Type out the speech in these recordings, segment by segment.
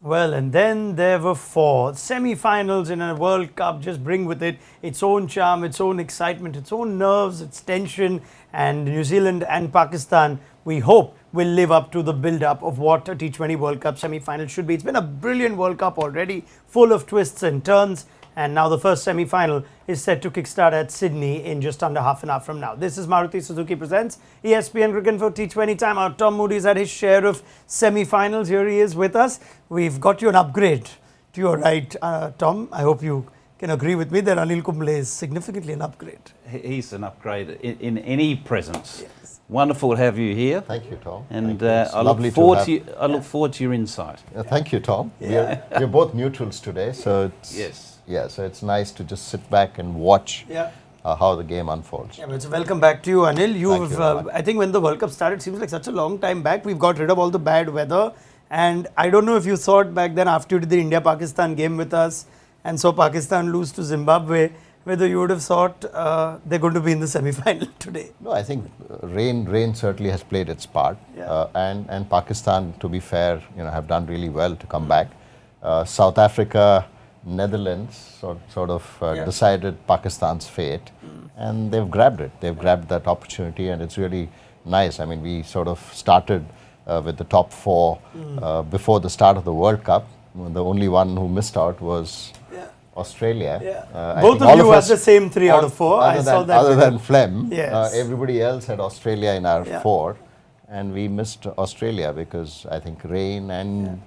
Well, and then there were 4 semi-finals in a World Cup. Just bring with it its own charm, its own excitement, its own nerves, its tension. And New Zealand and Pakistan, we hope, will live up to the build-up of what a T20 World Cup semi-final should be. It's been a brilliant World Cup already, full of twists and turns. And now the first semi-final is set to kickstart at Sydney in just under half an hour from now. This is Maruti Suzuki Presents ESPN Cricket for T20 time. Our Tom Moody's had his share of semi-finals. Here he is with us. We've got you an upgrade to your right, Tom. I hope you can agree with me that Anil Kumble is significantly an upgrade. He's an upgrade in any presence. Yes. Wonderful to have you here. Thank you, Tom. And I look forward to your insight. Thank you, Tom. Yeah. We're both neutrals today, so so it's nice to just sit back and watch how the game unfolds. Yeah, it's welcome back to you, Anil. I think when the World Cup started, it seems like such a long time back. We've got rid of all the bad weather, and I don't know if you thought back then after you did the India-Pakistan game with us and saw Pakistan lose to Zimbabwe, whether you would have thought they're going to be in the semi-final today. No, I think rain certainly has played its part, and Pakistan, to be fair, have done really well to come back. South Africa, Netherlands sort of decided Pakistan's fate, and they've grabbed it. They've grabbed that opportunity, and it's really nice. I mean, we sort of started with the top 4 before the start of the World Cup. The only one who missed out was Australia. Both of you had the same 3 out of 4. I saw that. Other than Flem, everybody else had Australia in our 4, and we missed Australia because I think rain and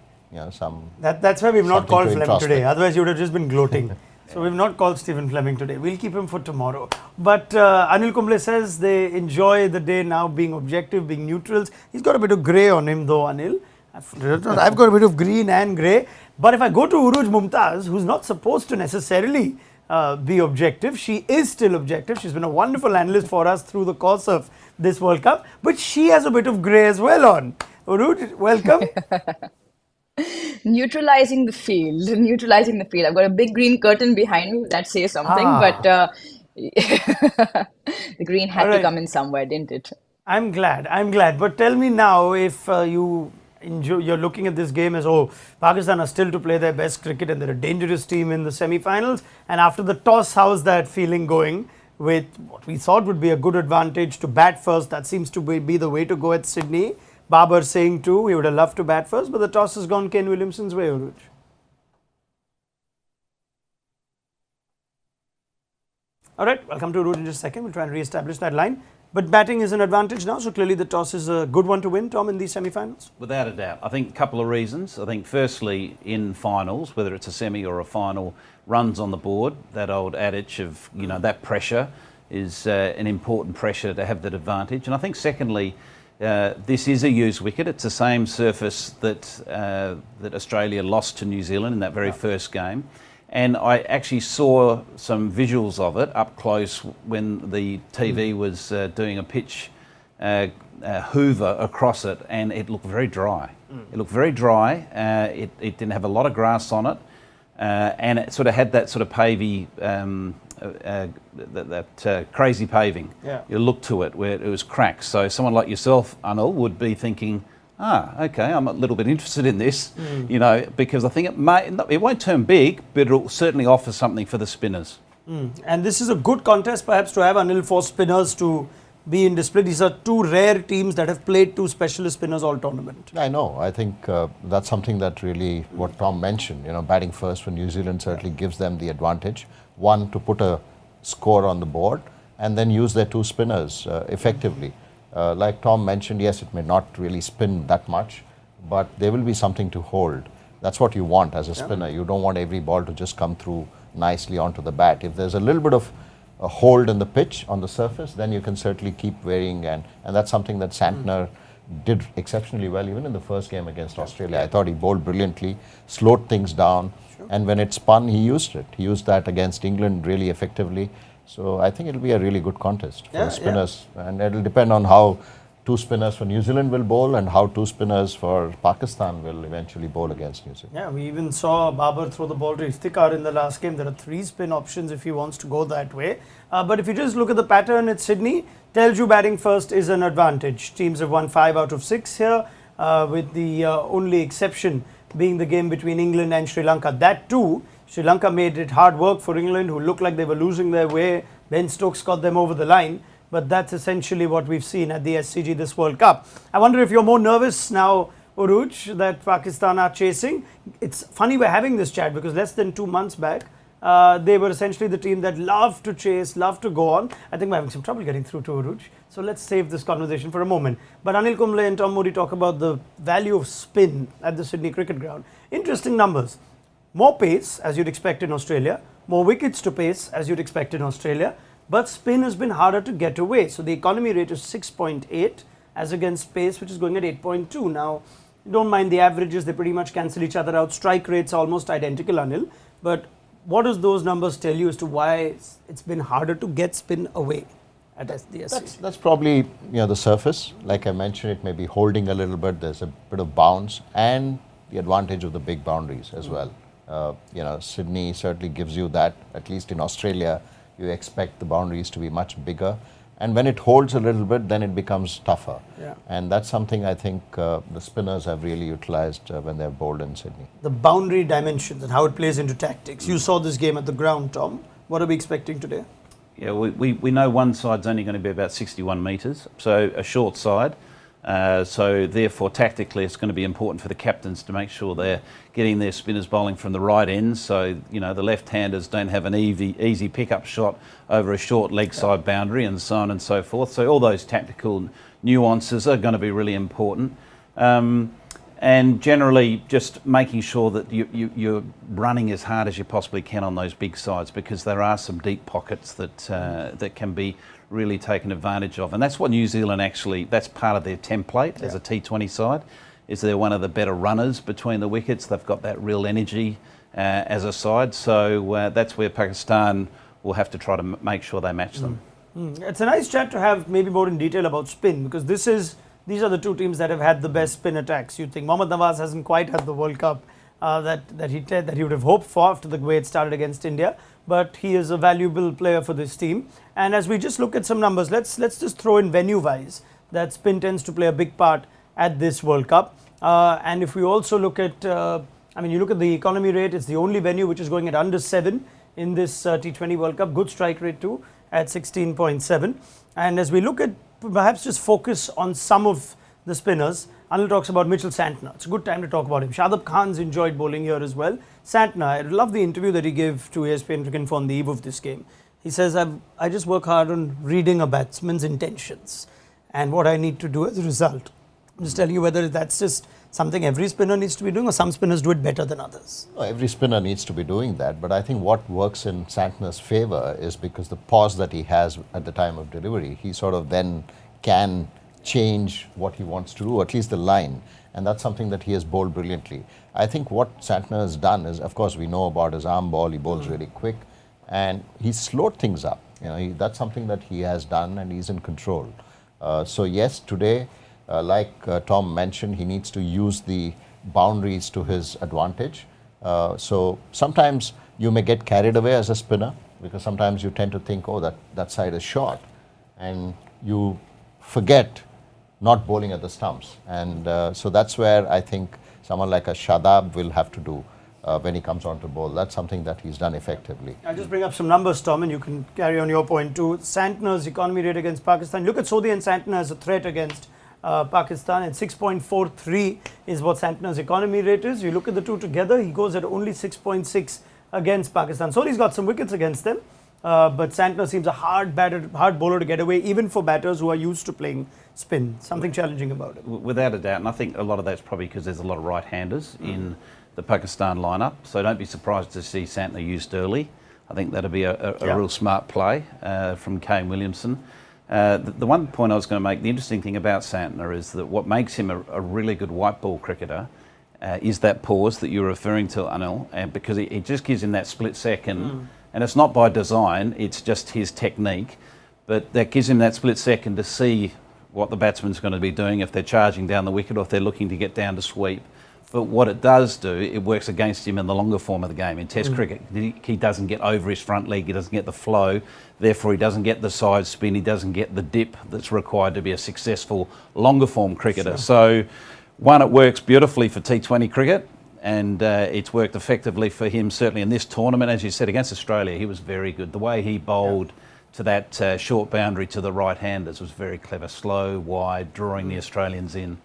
some. That's why we've not called Flem today. Otherwise, you would have just been gloating. So we've not called Stephen Fleming today. We'll keep him for tomorrow. But Anil Kumble says they enjoy the day now being objective, being neutrals. He's got a bit of grey on him though, Anil. I've got a bit of green and grey. But if I go to Urooj Mumtaz, who's not supposed to necessarily be objective, she is still objective. She's been a wonderful analyst for us through the course of this World Cup. But she has a bit of grey as well on. Urooj, welcome. Neutralizing the field. I've got a big green curtain behind me that says something, but the green had to come in somewhere, didn't it? I'm glad. But tell me now, if you're looking at this game as, Pakistan are still to play their best cricket and they're a dangerous team in the semi-finals. And after the toss, how's that feeling going with what we thought would be a good advantage to bat first? That seems to be the way to go at Sydney. Babar saying too, he would have loved to bat first, but the toss has gone Kane Williamson's way, Urooj. All right, I'll come to Urooj in just a second. We'll try and re-establish that line. But batting is an advantage now, so clearly the toss is a good one to win, Tom, in these semi-finals? Without a doubt. I think a couple of reasons. I think firstly, in finals, whether it's a semi or a final, runs on the board, that old adage of, that pressure is an important pressure to have that advantage. And I think secondly, this is a used wicket. It's the same surface that Australia lost to New Zealand in that very first game. And I actually saw some visuals of it up close when the TV was doing a pitch hoover across it, and it looked very dry. It looked very dry. It didn't have a lot of grass on it, and it sort of had that sort of pavey, crazy paving. You look to it where it was cracked. So someone like yourself, Anil, would be thinking, okay, I'm a little bit interested in this, because I think it won't turn big, but it'll certainly offer something for the spinners. And this is a good contest perhaps to have, Anil, for spinners to be in display. These are 2 rare teams that have played 2 specialist spinners all tournament. I know. I think that's something that really, what Tom mentioned, batting first for New Zealand certainly gives them the advantage. One, to put a score on the board, and then use their 2 spinners effectively. Like Tom mentioned, yes, it may not really spin that much, but there will be something to hold. That's what you want as a spinner. You don't want every ball to just come through nicely onto the bat. If there's a little bit of a hold in the pitch on the surface, then you can certainly keep varying, and that's something that Santner did exceptionally well even in the first game against Australia. I thought he bowled brilliantly, slowed things down, and when it spun, he used it. He used that against England really effectively. So I think it'll be a really good contest for the spinners, and it'll depend on how 2 spinners for New Zealand will bowl and how 2 spinners for Pakistan will eventually bowl against New Zealand. Yeah, we even saw Babar throw the ball to Iftikhar in the last game. There are 3 spin options if he wants to go that way. But if you just look at the pattern at Sydney, tells you batting first is an advantage. Teams have won 5 out of 6 here. with the only exception being the game between England and Sri Lanka. That too, Sri Lanka made it hard work for England, who looked like they were losing their way. Ben Stokes got them over the line. But that's essentially what we've seen at the SCG this World Cup. I wonder if you're more nervous now, Urooj, that Pakistan are chasing. It's funny we're having this chat because less than 2 months back, they were essentially the team that loved to chase, loved to go on. I think we're having some trouble getting through to Urooj. So let's save this conversation for a moment. But Anil Kumble and Tom Moody talk about the value of spin at the Sydney Cricket Ground. Interesting numbers. More pace, as you'd expect in Australia. More wickets to pace, as you'd expect in Australia. But spin has been harder to get away. So the economy rate is 6.8 as against pace, which is going at 8.2. Now, don't mind the averages, they pretty much cancel each other out. Strike rates are almost identical, Anil. But what does those numbers tell you as to why it's been harder to get spin away at the SCG? That's probably the surface. Like I mentioned, it may be holding a little bit. There's a bit of bounce and the advantage of the big boundaries as well. Sydney certainly gives you that. At least in Australia, you expect the boundaries to be much bigger. And when it holds a little bit, then it becomes tougher. Yeah. And that's something I think the spinners have really utilized when they're bowled in Sydney. The boundary dimensions and how it plays into tactics. You saw this game at the ground, Tom. What are we expecting today? Yeah, we know one side's only going to be about 61 metres, so a short side. So therefore, tactically, it's going to be important for the captains to make sure they're getting their spinners bowling from the right end. So the left-handers don't have an easy pickup shot over a short leg side boundary, and so on and so forth. So all those tactical nuances are going to be really important. And generally, just making sure that you're running as hard as you possibly can on those big sides, because there are some deep pockets that can be really taken advantage of. And that's what New Zealand that's part of their template as a T20 side, is they're one of the better runners between the wickets. They've got that real energy as a side. So that's where Pakistan will have to try to make sure they match them. It's a nice chat to have maybe more in detail about spin, because these are the two teams that have had the best spin attacks. You'd think Mohammad Nawaz hasn't quite had the World Cup that he would have hoped for after the way it started against India. But he is a valuable player for this team. And as we just look at some numbers, let's just throw in venue-wise that spin tends to play a big part at this World Cup. And if we also look at, you look at the economy rate, it's the only venue which is going at under 7 in this T20 World Cup. Good strike rate too at 16.7. And as we look at, perhaps just focus on some of the spinners, Anil talks about Mitchell Santner. It's a good time to talk about him. Shadab Khan's enjoyed bowling here as well. Santner, I love the interview that he gave to ESPN Cricket on the eve of this game. He says, I just work hard on reading a batsman's intentions and what I need to do as a result. I'm just telling you whether that's just something every spinner needs to be doing, or some spinners do it better than others. No, every spinner needs to be doing that, but I think what works in Santner's favour is because the pause that he has at the time of delivery, he sort of then can change what he wants to do, at least the line, and that's something that he has bowled brilliantly. I think what Santner has done is, of course, we know about his arm ball, he bowls really quick, and he's slowed things up. That's something that he has done, and he's in control. So yes, today, like Tom mentioned, he needs to use the boundaries to his advantage. So sometimes you may get carried away as a spinner, because sometimes you tend to think, oh, that side is short, and you forget not bowling at the stumps. And so that's where I think someone like a Shadab will have to do when he comes on to bowl. That's something that he's done effectively. I'll just bring up some numbers, Tom, and you can carry on your point too. Santner's economy rate against Pakistan. Look at Sodhi and Santner as a threat against Pakistan, and 6.43 is what Santner's economy rate is. You look at the two together, he goes at only 6.6 against Pakistan. Sodhi's got some wickets against them, but Santner seems a hard bowler to get away, even for batters who are used to playing spin. Something challenging about it. Without a doubt, and I think a lot of that's probably because there's a lot of right-handers in the Pakistan lineup, so don't be surprised to see Santner used early. I think that'll be a real smart play from Kane Williamson. The one point I was going to make, the interesting thing about Santner is that what makes him a really good white ball cricketer is that pause that you're referring to, Anil, and because it just gives him that split second, and it's not by design, it's just his technique, but that gives him that split second to see what the batsman's going to be doing if they're charging down the wicket or if they're looking to get down to sweep. But what it does do, it works against him in the longer form of the game. In Test cricket, he doesn't get over his front leg, he doesn't get the flow, therefore he doesn't get the side spin, he doesn't get the dip that's required to be a successful longer form cricketer. So One, it works beautifully for T20 cricket, and it's worked effectively for him certainly in this tournament. As you said, against Australia, he was very good. The way he bowled to that short boundary to the right-handers was very clever, slow, wide, drawing the Australians in.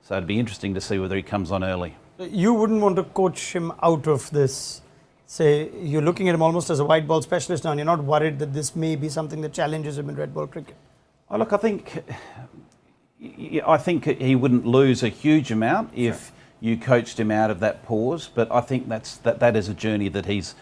So it'd be interesting to see whether he comes on early. You wouldn't want to coach him out of this. Say, you're looking at him almost as a white ball specialist now, and you're not worried that this may be something that challenges him in red ball cricket. Oh, look, I think he wouldn't lose a huge amount if you coached him out of that pause, but I think that is a journey that he's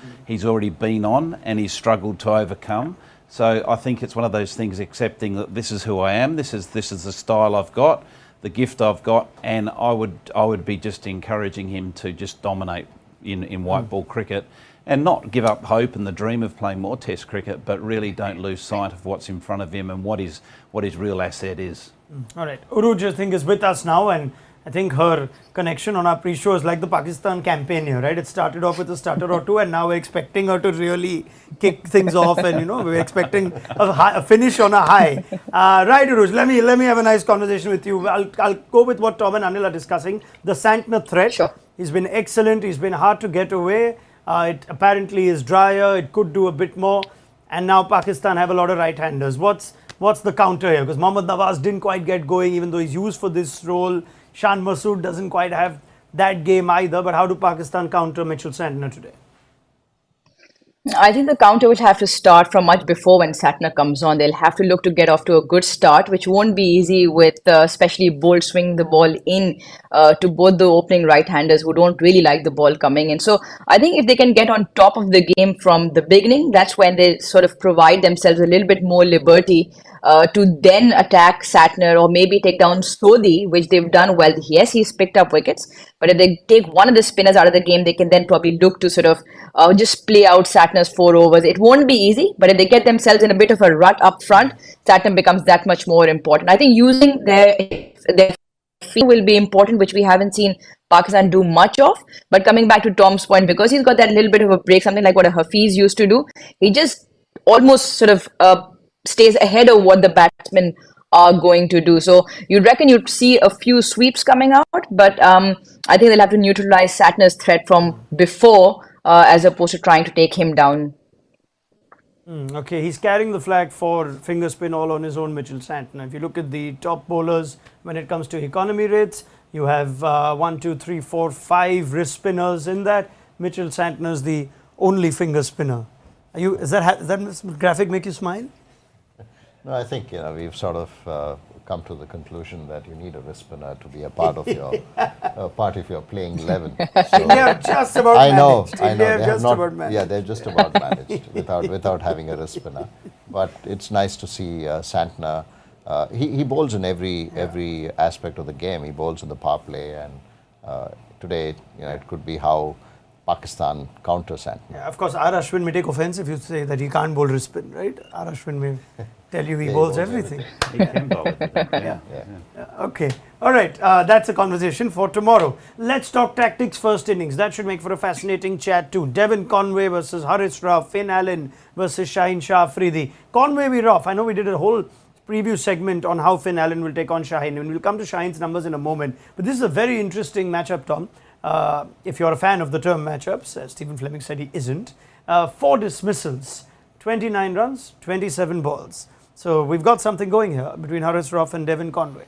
already been on and he's struggled to overcome. So I think it's one of those things, accepting that this is who I am, this is the style I've got, the gift I've got, and I would be just encouraging him to just dominate in white ball cricket and not give up hope and the dream of playing more Test cricket, but really don't lose sight of what's in front of him and what his real asset is. All right, Urooj, I think, is with us now, and I think her connection on our pre-show is like the Pakistan campaign here, right? It started off with a stutter or two, and now we're expecting her to really kick things off, and we're expecting a finish on a high. Right, Urooj, let me have a nice conversation with you. I'll go with what Tom and Anil are discussing. The Santner threat. Sure. He's been excellent. He's been hard to get away. It apparently is drier. It could do a bit more. And now Pakistan have a lot of right-handers. What's the counter here? Because Mohammad Nawaz didn't quite get going, even though he's used for this role. Shan Masood doesn't quite have that game either. But how do Pakistan counter Mitchell Santner today? I think the counter will have to start from much before when Santner comes on. They'll have to look to get off to a good start, which won't be easy with especially Bolt swinging the ball in to both the opening right-handers who don't really like the ball coming in. So I think if they can get on top of the game from the beginning, that's when they sort of provide themselves a little bit more liberty to then attack Santner or maybe take down Sodhi, which they've done well. Yes, he's picked up wickets, but if they take one of the spinners out of the game, they can then probably look to sort of just play out Santner's 4 overs. It won't be easy, but if they get themselves in a bit of a rut up front, Santner becomes that much more important. I think using their field will be important, which we haven't seen Pakistan do much of. But coming back to Tom's point, because he's got that little bit of a break, something like what a Hafiz used to do, he just almost sort of stays ahead of what the batsmen are going to do. So you'd reckon you'd see a few sweeps coming out, but I think they'll have to neutralize Santner's threat from before as opposed to trying to take him down. Okay, he's carrying the flag for finger spin all on his own, Mitchell Santner. If you look at the top bowlers when it comes to economy rates, you have 1, 2, 3, 4, 5 wrist spinners in that. Mitchell Santner's the only finger spinner. Does that graphic make you smile? No, I think we've sort of come to the conclusion that you need a wrist spinner to be a part of your playing 11. So India just about managed. They have just not, about managed. yeah, they've just about managed without having a wrist spinner. But it's nice to see Santner. He bowls in every aspect of the game. He bowls in the power play, and today it could be how Pakistan counter Santner. Yeah, of course, R. Ashwin may take offense if you say that he can't bowl wrist spin, right? R. Ashwin may tell you he bowls everything. He can bowl it. Yeah. Okay. All right. That's a conversation for tomorrow. Let's talk tactics first innings. That should make for a fascinating chat too. Devon Conway versus Haris Rauf. Finn Allen versus Shaheen Shah Afridi. Conway v Rauf. I know we did a whole preview segment on how Finn Allen will take on Shaheen, and we'll come to Shaheen's numbers in a moment. But this is a very interesting matchup, Tom. If you're a fan of the term matchups, as Stephen Fleming said he isn't. 4 dismissals, 29 runs, 27 balls. So we've got something going here between Haris Rauf and Devon Conway.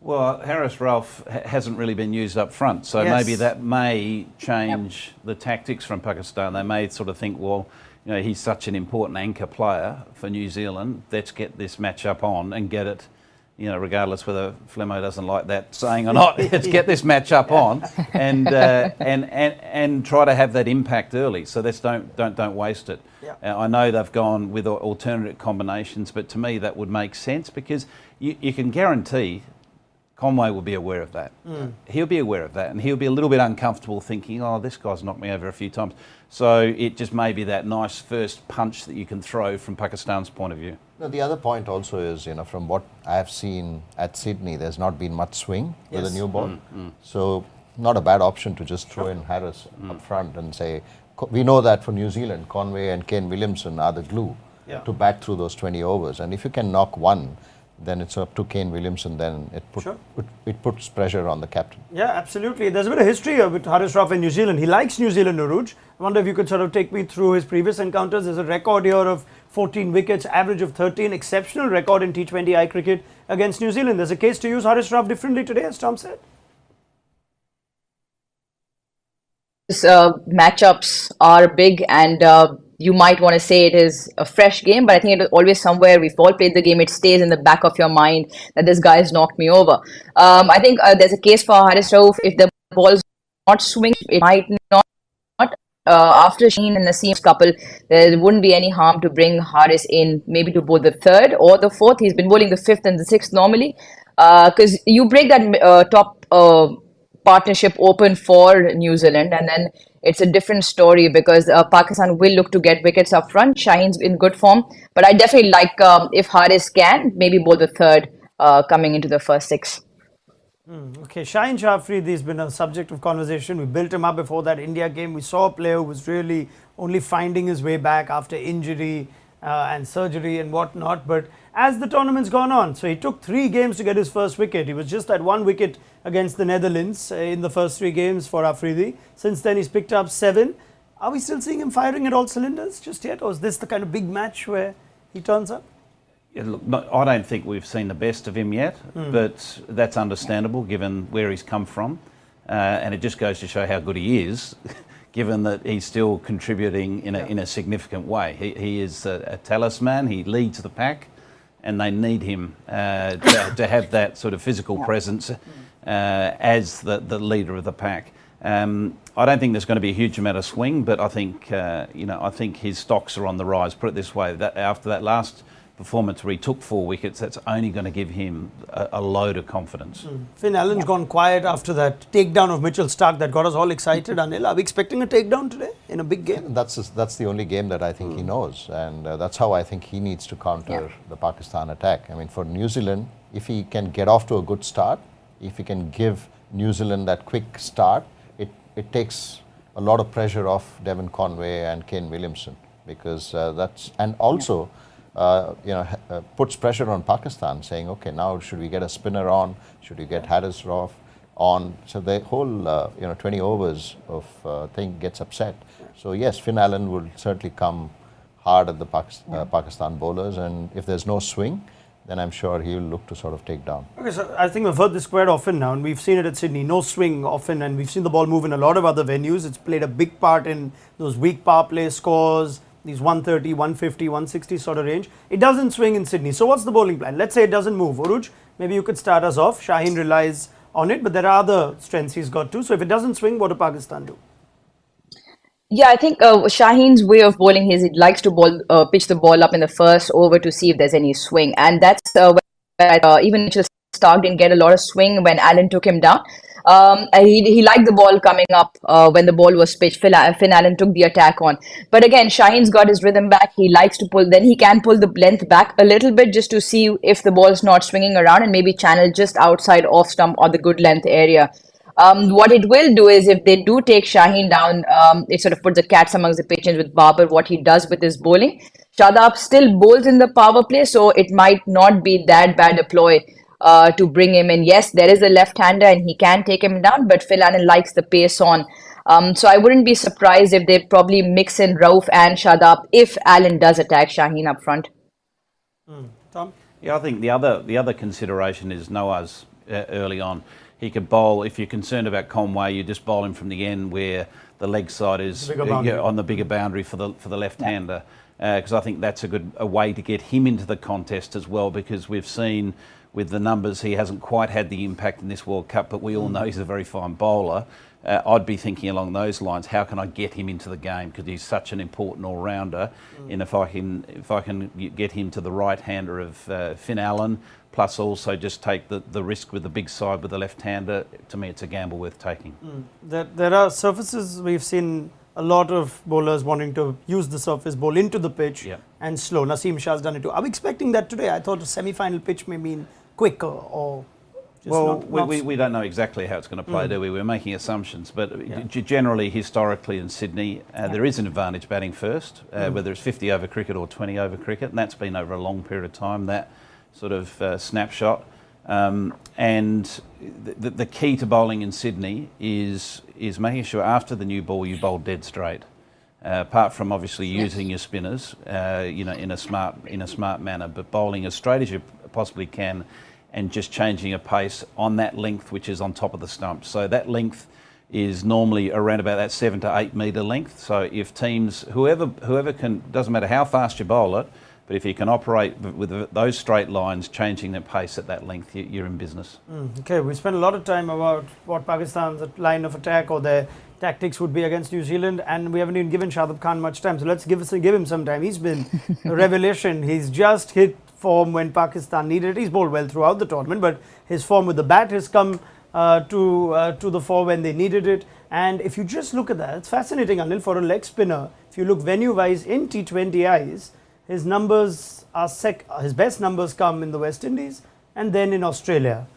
Well, Haris Rauf hasn't really been used up front, so maybe that may change the tactics from Pakistan. They may sort of think, well, he's such an important anchor player for New Zealand. Let's get this matchup on and get it, regardless whether Flemo doesn't like that saying or not. Let's get this matchup on and try to have that impact early. So let's don't waste it. I know they've gone with alternate combinations, but to me that would make sense because you can guarantee Conway will be aware of that. He'll be aware of that, and he'll be a little bit uncomfortable thinking, oh, this guy's knocked me over a few times. So it just may be that nice first punch that you can throw from Pakistan's point of view. No, the other point also is, from what I have seen at Sydney, there's not been much swing with a new ball. So not a bad option to just throw in Haris up front and say, we know that for New Zealand, Conway and Kane Williamson are the glue to bat through those 20 overs. And if you can knock one, then it's up to Kane Williamson. Then Sure. it puts pressure on the captain. Yeah, absolutely. There's a bit of history here with Haris Rauf in New Zealand. He likes New Zealand, Urooj. I wonder if you could sort of take me through his previous encounters. There's a record here of 14 wickets, average of 13, exceptional record in T20 I cricket against New Zealand. There's a case to use Haris Rauf differently today, as Tom said. Matchups are big, and you might want to say it is a fresh game, but I think it is always somewhere we've all played the game. It stays in the back of your mind that this guy has knocked me over. I think there's a case for Haris Rauf. If the ball's not swinging, it might not. After Sheen and Naseem's couple, there wouldn't be any harm to bring Haris in, maybe to bowl the third or the fourth. He's been bowling the fifth and the sixth normally, because you break that top partnership open for New Zealand, and then it's a different story because Pakistan will look to get wickets up front. Shaheen's in good form, but I definitely like if Haris can maybe bowl the third coming into the first six. Okay, Shaheen Shafri has been a subject of conversation. We built him up before that India game. We saw a player who was really only finding his way back after injury and surgery and whatnot. But as the tournament's gone on, so he took 3 games to get his first wicket. He was just at 1 wicket against the Netherlands in the first 3 games for Afridi. Since then, he's picked up 7. Are we still seeing him firing at all cylinders just yet? Or is this the kind of big match where he turns up? Yeah, look, I don't think we've seen the best of him yet, but that's understandable given where he's come from. And it just goes to show how good he is, given that he's still contributing in a significant way. He is a talisman, he leads the pack, and they need him to have that sort of physical presence as the leader of the pack. I don't think there's going to be a huge amount of swing, but I think I think his stocks are on the rise. Put it this way: that after that last performance where he took 4 wickets, that's only going to give him a load of confidence. Finn Allen's gone quiet after that takedown of Mitchell Starc that got us all excited. Anil, are we expecting a takedown today in a big game? That's the only game that I think he knows, and that's how I think he needs to counter the Pakistan attack. I mean, for New Zealand, if he can get off to a good start, if he can give New Zealand that quick start, it takes a lot of pressure off Devon Conway and Kane Williamson, because and also puts pressure on Pakistan, saying, okay, now should we get a spinner on? Should we get Haris Rauf on? So the whole 20 overs of thing gets upset. So yes, Finn Allen will certainly come hard at the Pakistan bowlers, and if there's no swing, then I'm sure he'll look to sort of take down. Okay, so I think we've heard this quite often now, and we've seen it at Sydney. No swing often, and we've seen the ball move in a lot of other venues. It's played a big part in those weak power play scores, these 130, 150, 160 sort of range. It doesn't swing in Sydney. So what's the bowling plan? Let's say it doesn't move. Urooj, maybe you could start us off. Shaheen relies on it, but there are other strengths he's got too. So if it doesn't swing, what do Pakistan do? Yeah, I think Shaheen's way of bowling is he likes to pitch the ball up in the first over to see if there's any swing, and that's where even Mitchell Starc didn't get a lot of swing when Allen took him down. He liked the ball coming up when the ball was pitched. Finn Allen took the attack on, but again, Shaheen's got his rhythm back. He likes to pull. Then he can pull the length back a little bit just to see if the ball's not swinging around and maybe channel just outside off stump or the good length area. What it will do is if they do take Shaheen down, it sort of puts the cats amongst the pigeons with Babar, what he does with his bowling. Shadab still bowls in the power play, so it might not be that bad a ploy to bring him in. Yes, there is a left-hander and he can take him down, but Phil Allen likes the pace on. So I wouldn't be surprised if they probably mix in Rauf and Shadab if Allen does attack Shaheen up front. Tom? Yeah, I think the other consideration is Noah's early on. He could bowl, if you're concerned about Conway, you just bowl him from the end where the leg side is on the bigger boundary for the left-hander. Because I think that's a way to get him into the contest as well, because we've seen with the numbers he hasn't quite had the impact in this World Cup, but we all know he's a very fine bowler. I'd be thinking along those lines, how can I get him into the game, because he's such an important all-rounder. And if I can get him to the right-hander of Finn Allen, plus also just take the risk with the big side with the left-hander, to me it's a gamble worth taking. There are surfaces we've seen a lot of bowlers wanting to use the surface, bowl into the pitch and slow. Naseem Shah's done it too. Are we expecting that today? I thought a semi-final pitch may mean quicker or just we don't know exactly how it's going to play, do we? We're making assumptions, but generally, historically in Sydney, there is an advantage batting first, whether it's 50 over cricket or 20 over cricket, and that's been over a long period of time. That sort of snapshot. And the key to bowling in Sydney is making sure after the new ball you bowl dead straight. Apart from obviously using your spinners, in a smart manner, but bowling as straight as you possibly can, and just changing a pace on that length which is on top of the stump. So that length is normally around about that 7 to 8 metre length. So if teams, whoever can, doesn't matter how fast you bowl it, but if you can operate with those straight lines, changing their pace at that length, you're in business. Okay, we spent a lot of time about what Pakistan's line of attack or their tactics would be against New Zealand, and we haven't even given Shadab Khan much time. So let's give him some time. He's been a revelation. He's just hit form when Pakistan needed it. He's bowled well throughout the tournament, but his form with the bat has come to the fore when they needed it. And if you just look at that, it's fascinating, Anil, for a leg spinner. If you look venue-wise in T20 eyes, his numbers are his best numbers come in the West Indies and then in Australia.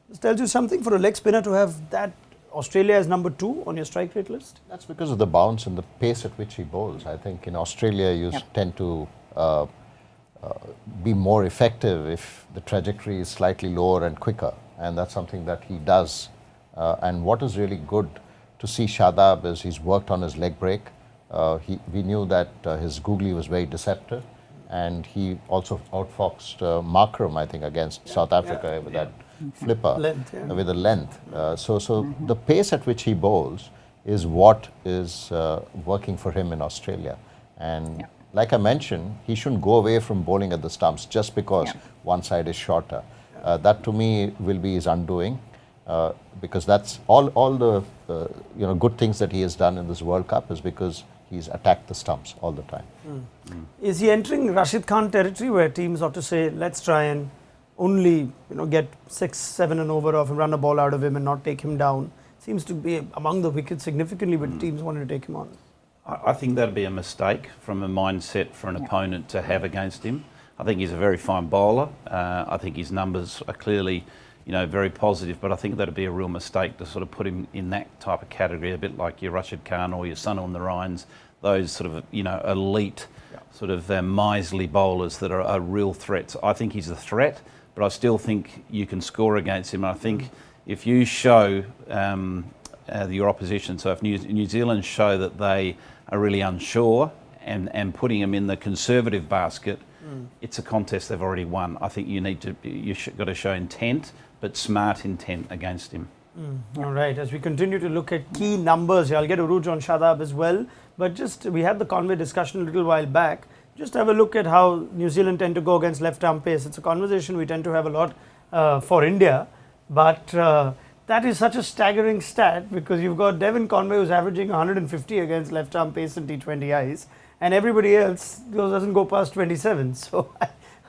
This tells you something for a leg spinner to have that. Australia is number 2 on your strike rate list? That's because of the bounce and the pace at which he bowls. I think in Australia you tend to be more effective if the trajectory is slightly lower and quicker, and that's something that he does. And what is really good to see Shadab is he's worked on his leg break. We knew that his googly was very deceptive, and he also outfoxed Markram, I think, against South Africa with that flipper, with the length. So the pace at which he bowls is what is working for him in Australia. And like I mentioned, he shouldn't go away from bowling at the stumps just because one side is shorter. That to me will be his undoing, because that's all the good things that he has done in this World Cup is because he's attacked the stumps all the time. Is he entering Rashid Khan territory where teams ought to say, let's try and only get 6, 7 and over of him, run a ball out of him and not take him down? Seems to be among the wickets significantly, but teams wanted to take him on. I think that'd be a mistake from a mindset for an opponent to have against him. I think he's a very fine bowler. I think his numbers are clearly, very positive, but I think that'd be a real mistake to sort of put him in that type of category, a bit like your Rashid Khan or your Sunil Narines, those sort of, elite sort of miserly bowlers that are real threats. I think he's a threat, but I still think you can score against him. I think if you show your opposition, so if New Zealand show that they are really unsure and putting him in the conservative basket, it's a contest they've already won. I think you've got to show intent, but smart intent against him. All right, as we continue to look at key numbers, I'll get Urooj on Shadab as well, but we had the Conway discussion a little while back. Just have a look at how New Zealand tend to go against left-arm pace. It's a conversation we tend to have a lot for India, but that is such a staggering stat because you've got Devon Conway who's averaging 150 against left-arm pace in T20 eyes, and everybody else doesn't go past 27. So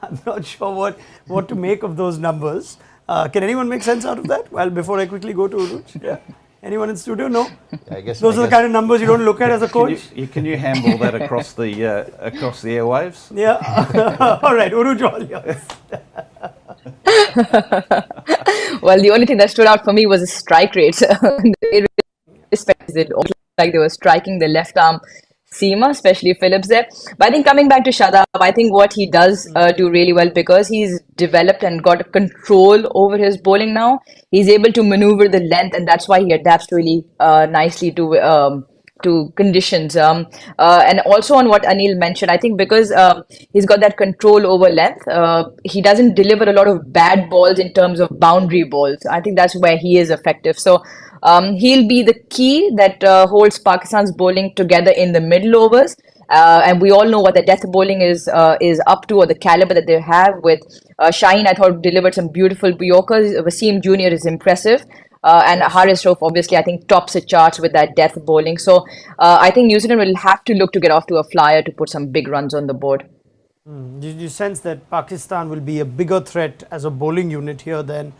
I'm not sure what to make of those numbers. Can anyone make sense out of that? Well, before I quickly go to Urooj. Yeah. Anyone in studio? No? I guess those are the kind of numbers you don't look at as a coach? Can you handle that across the airwaves? Yeah. All right, Urooj, all yours. Well, the only thing that stood out for me was the strike rates. It looked like they were striking the left arm seamer, especially Phillips there. But I think coming back to Shadab, I think what he does do really well because he's developed and got control over his bowling now. He's able to maneuver the length, and that's why he adapts really nicely to conditions. And also on what Anil mentioned, I think because he's got that control over length, he doesn't deliver a lot of bad balls in terms of boundary balls. I think that's where he is effective. So he'll be the key that holds Pakistan's bowling together in the middle overs. And we all know what the death bowling is up to, or the caliber that they have with Shaheen. I thought delivered some beautiful Yorkers. Wasim Jr. is impressive. And Haris Rauf, obviously, I think tops the charts with that death bowling. So I think New Zealand will have to look to get off to a flyer to put some big runs on the board. Did you sense that Pakistan will be a bigger threat as a bowling unit here than,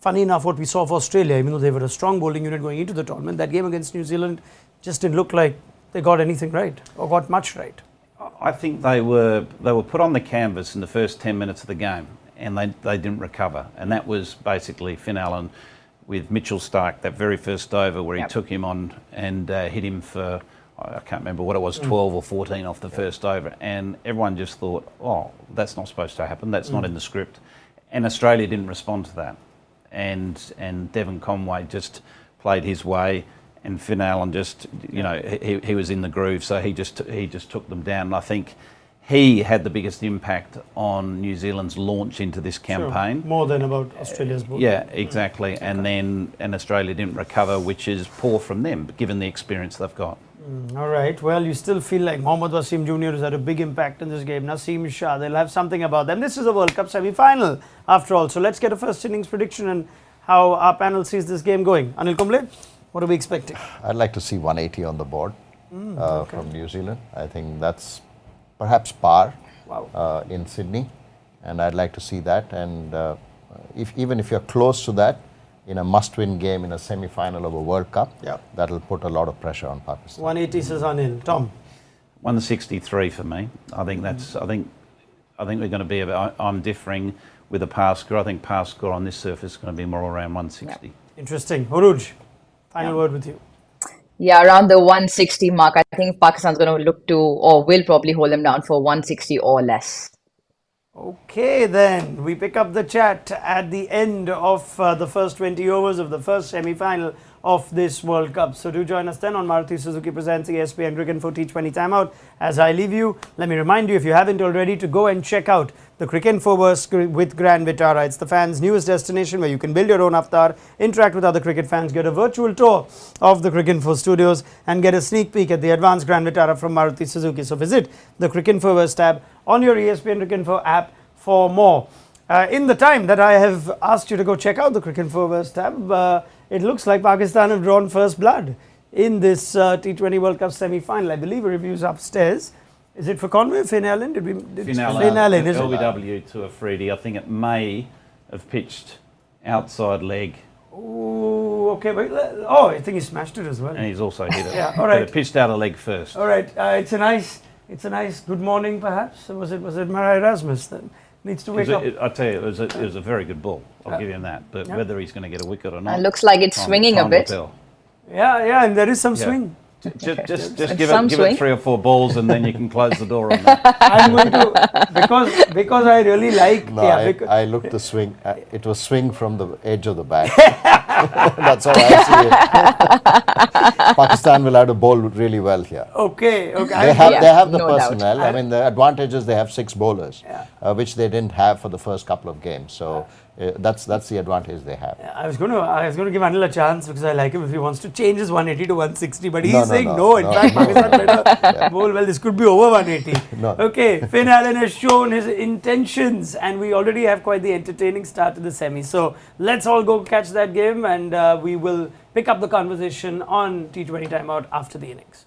funny enough, what we saw for Australia? Even though they were a strong bowling unit going into the tournament, that game against New Zealand just didn't look like they got anything right or got much right. I think they were put on the canvas in the first 10 minutes of the game, and they didn't recover. And that was basically Finn Allen with Mitchell Starc, that very first over where he took him on and hit him for, I can't remember what it was, 12 or 14 off the first over. And everyone just thought, oh, that's not supposed to happen. That's not in the script. and Australia didn't respond to that. And Devon Conway just played his way, and Finn Allen just, he was in the groove, so he just took them down. And I think he had the biggest impact on New Zealand's launch into this campaign. Sure. More than about Australia's ball. Yeah, exactly. And Australia didn't recover, which is poor from them, given the experience they've got. All right. Well, you still feel like Mohammad Wasim Jr. has had a big impact in this game. Naseem Shah, they'll have something about them. This is a World Cup semi-final, after all. So let's get a first innings prediction and how our panel sees this game going. Anil Kumble, what are we expecting? I'd like to see 180 on the board from New Zealand. I think that's perhaps par in Sydney, and I'd like to see that. And even if you're close to that, in a must-win game in a semi-final of a World Cup, that'll put a lot of pressure on Pakistan. 180 says Anil. Tom? 163 for me. I think that's. I think we're going to be. I'm differing with the pass score. I think pass score on this surface is going to be more around 160. Yep. Interesting. Urooj, final word with you. Yeah, around the 160 mark. I think Pakistan's going to look to, or will probably hold them down for 160 or less. Okay, then we pick up the chat at the end of the first 20 overs of the first semi-final of this World Cup. So do join us then on Maruti Suzuki presents ESPN Cricket Info T20 Timeout. As I leave you, let me remind you, if you haven't already, to go and check out the Cricket Infoverse with Grand Vitara. It's the fans' newest destination where you can build your own avatar, interact with other cricket fans, get a virtual tour of the Cricket Info studios, and get a sneak peek at the advanced Grand Vitara from Maruti Suzuki. So visit the Cricket Infoverse tab on your ESPN Cricket Info app for more. In the time that I have asked you to go check out the Cricket Infoverse tab, it looks like Pakistan have drawn first blood in this T20 World Cup semi-final. I believe a review's upstairs. Is it for Conway? Finn Allen? Finn Allen, is LBW to Afridi. I think it may have pitched outside leg. Oh, okay. But, I think he smashed it as well. And he's also hit it. Yeah, all right. But it pitched out a leg first. All right. It's a nice good morning, perhaps. Was it Marai Erasmus that needs to wake up? I tell you, it was a very good ball. I'll give him that. But whether he's going to get a wicket or not, it looks like it's swinging a bit. Yeah, and there is some swing. Just give it 3 or 4 balls, and then you can close the door on that. I'm going to because I really like. No, I looked the swing. It was swing from the edge of the bat. That's how I see it. Pakistan will have to bowl really well here. Okay. They have the no personnel. doubt. I mean, the advantage is they have 6 bowlers, which they didn't have for the first couple of games. So that's the advantage they have. I was going to give Anil a chance because I like him if he wants to change his 180 to 160, but he's saying no. In fact, Pakistan better bowl well. This could be over 180. No. Okay, Finn Allen has shown his intentions, and we already have quite the entertaining start to the semi. So let's all go catch that game, and we will pick up the conversation on T20 Timeout after the innings.